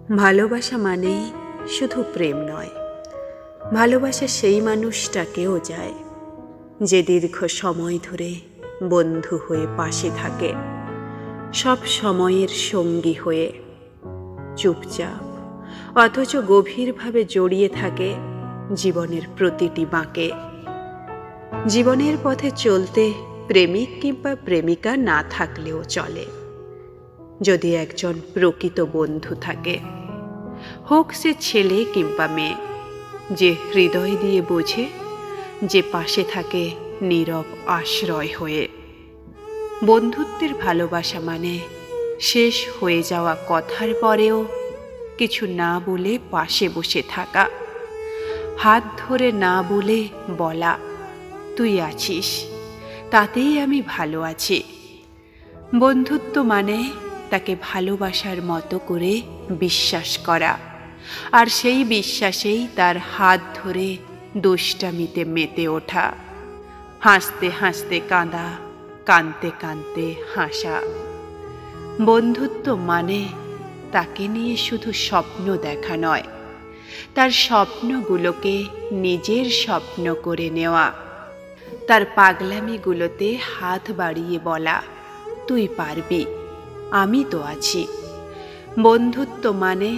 ভালোবাসা মানেই শুধু প্রেম নয়, ভালোবাসা সেই মানুষটাকেও যায় যে দীর্ঘ সময় ধরে বন্ধু হয়ে পাশে থাকে, সব সময়ের সঙ্গী হয়ে, চুপচাপ অথচ গভীরভাবে জড়িয়ে থাকে জীবনের প্রতিটি বাঁকে। জীবনের পথে চলতে প্রেমিক কিংবা প্রেমিকা না থাকলেও চলে, যদি একজন প্রকৃত বন্ধু থাকে, হোক সে ছেলে কিংবা মেয়ে, যে হৃদয় দিয়ে বোঝে, যে পাশে থাকে নীরব আশ্রয় হয়ে। বন্ধুত্বের ভালোবাসা মানে শেষ হয়ে যাওয়া কথার পরেও কিছু না বলে পাশে বসে থাকা, হাত ধরে না বলে বলা, তুই আছিস, তাতেই আমি ভালো আছি। বন্ধুত্ব মানে তাকে ভালোবাসার মতো করে বিশ্বাস করা, আর সেই বিশ্বাসেই তার হাত ধরে দুষ্টামিতে মেতে ওঠা, হাসতে হাসতে কাঁদা, কাঁদতে কাঁদতে হাসা। বন্ধুত্ব মানে তাকে নিয়ে শুধু স্বপ্ন দেখা নয়, তার স্বপ্নগুলোকে নিজের স্বপ্ন করে নেওয়া, তার পাগলামিগুলোতে হাত বাড়িয়ে বলা, তুই পারবি, আমি তো আছি। বন্ধুত্ব মানে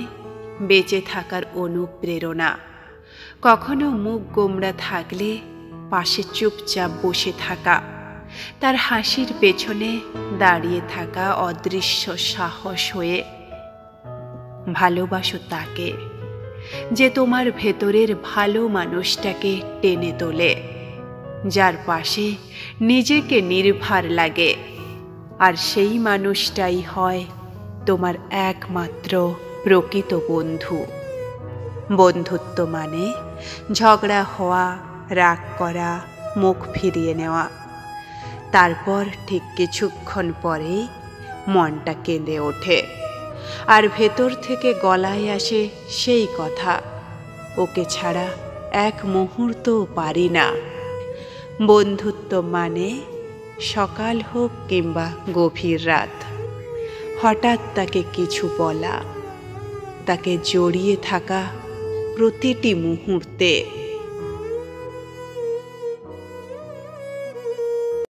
বেঁচে থাকার অনুপ্রেরণা, কখনো মুখ গোমড়া থাকলে পাশে চুপচাপ বসে থাকা, তার হাসির পেছনে দাঁড়িয়ে থাকা অদৃশ্য সাহস হয়ে। ভালোবাসো তাকে যে তোমার ভেতরের ভালো মানুষটাকে টেনে তোলে, যার পাশে নিজেকে নির্ভর লাগে, আর সেই মানুষটাই হয় তোমার একমাত্র প্রকৃত বন্ধু। বন্ধুত্ব মানে ঝগড়া হওয়া, রাগ করা, মুখ ফিরিয়ে নেওয়া, তারপর ঠিক কিছুক্ষণ পরেই মনটা কেঁদে ওঠে, আর ভেতর থেকে গলায় আসে সেই কথা, ওকে ছাড়া এক মুহূর্তও পারি না। বন্ধুত্ব মানে সকাল হোক কিংবা গভীর রাত, হঠাৎ তাকে কিছু বলা, তাকে জড়িয়ে থাকা প্রতিটি মুহূর্তে।